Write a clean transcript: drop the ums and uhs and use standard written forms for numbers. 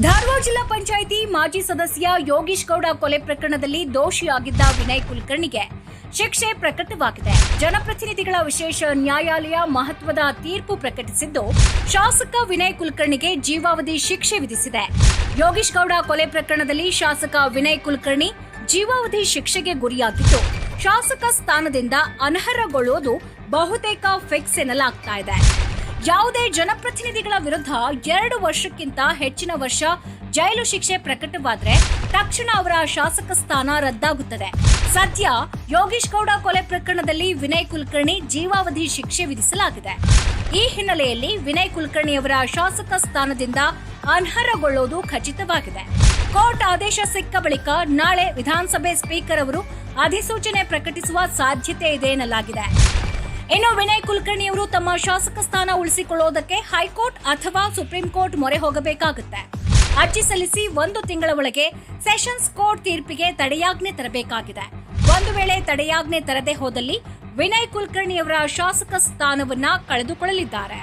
ಧಾರವಾಡ ಜಿಲ್ಲಾ ಪಂಚಾಯಿತಿ ಮಾಜಿ ಸದಸ್ಯ ಯೋಗೀಶ್ ಗೌಡ ಕೊಲೆ ಪ್ರಕರಣದಲ್ಲಿ ದೋಷಿಯಾಗಿದ್ದ ವಿನಯ್ ಕುಲಕರ್ಣಿಗೆ ಶಿಕ್ಷೆ ಪ್ರಕಟವಾಗಿದೆ. ಜನಪ್ರತಿನಿಧಿಗಳ ವಿಶೇಷ ನ್ಯಾಯಾಲಯ ಮಹತ್ವದ ತೀರ್ಪು ಪ್ರಕಟಿಸಿದ್ದು, ಶಾಸಕ ವಿನಯ್ ಕುಲಕರ್ಣಿಗೆ ಜೀವಾವಧಿ ಶಿಕ್ಷೆ ವಿಧಿಸಿದೆ. ಯೋಗೀಶ್ ಗೌಡ ಕೊಲೆ ಪ್ರಕರಣದಲ್ಲಿ ಶಾಸಕ ವಿನಯ್ ಕುಲಕರ್ಣಿ ಜೀವಾವಧಿ ಶಿಕ್ಷೆಗೆ ಗುರಿಯಾಗಿದ್ದು, ಶಾಸಕ ಸ್ಥಾನದಿಂದ ಅನರ್ಹಗೊಳ್ಳುವುದು ಬಹುತೇಕ ಫಿಕ್ಸ್ ಎನ್ನಲಾಗ್ತಾ ಇದೆ. ಯಾವುದೇ ಜನಪ್ರತಿನಿಧಿಗಳ ವಿರುದ್ಧ 2 ವರ್ಷಕ್ಕಿಂತ ಹೆಚ್ಚಿನ ವರ್ಷ ಜೈಲು ಶಿಕ್ಷೆ ಪ್ರಕಟವಾದರೆ ತಕ್ಷಣ ಅವರ ಶಾಸಕ ಸ್ಥಾನ ರದ್ದಾಗುತ್ತದೆ. ಸದ್ಯ ಯೋಗೀಶ್ ಗೌಡ ಕೊಲೆ ಪ್ರಕರಣದಲ್ಲಿ ವಿನಯ್ ಕುಲಕರ್ಣಿ ಜೀವಾವಧಿ ಶಿಕ್ಷೆ ವಿಧಿಸಲಾಗಿದೆ. ಈ ಹಿನ್ನೆಲೆಯಲ್ಲಿ ವಿನಯ್ ಕುಲಕರ್ಣಿ ಅವರ ಶಾಸಕ ಸ್ಥಾನದಿಂದ ಅನರ್ಹಗೊಳ್ಳುವುದು ಖಚಿತವಾಗಿದೆ. ಕೋರ್ಟ್ ಆದೇಶ ಸಿಕ್ಕ ಬಳಿಕ ನಾಳೆ ವಿಧಾನಸಭೆ ಸ್ಪೀಕರ್ ಅವರು ಅಧಿಸೂಚನೆ ಪ್ರಕಟಿಸುವ ಸಾಧ್ಯತೆ ಇದೆ ಎನ್ನಲಾಗಿದೆ. ಇನ್ನು ವಿನಯ್ ಕುಲಕರ್ಣಿ ಅವರು ತಮ್ಮ ಶಾಸಕ ಸ್ಥಾನ ಉಳಿಸಿಕೊಳ್ಳುವುದಕ್ಕೆ ಹೈಕೋರ್ಟ್ ಅಥವಾ ಸುಪ್ರೀಂ ಕೋರ್ಟ್ ಮೊರೆ ಹೋಗಬೇಕಾಗುತ್ತೆ. ಅರ್ಜಿ ಸಲ್ಲಿಸಿ 1 ತಿಂಗಳ ಒಳಗೆ ಸೆಷನ್ಸ್ ಕೋರ್ಟ್ ತೀರ್ಪಿಗೆ ತಡೆಯಾಜ್ಞೆ ತರಬೇಕಾಗಿದೆ. ಒಂದು ವೇಳೆ ತಡೆಯಾಜ್ಞೆ ತರದೆ ಹೋದಲ್ಲಿ ವಿನಯ್ ಕುಲಕರ್ಣಿ ಅವರ ಶಾಸಕ ಸ್ಥಾನವನ್ನ ಕಳೆದುಕೊಳ್ಳಲಿದ್ದಾರೆ.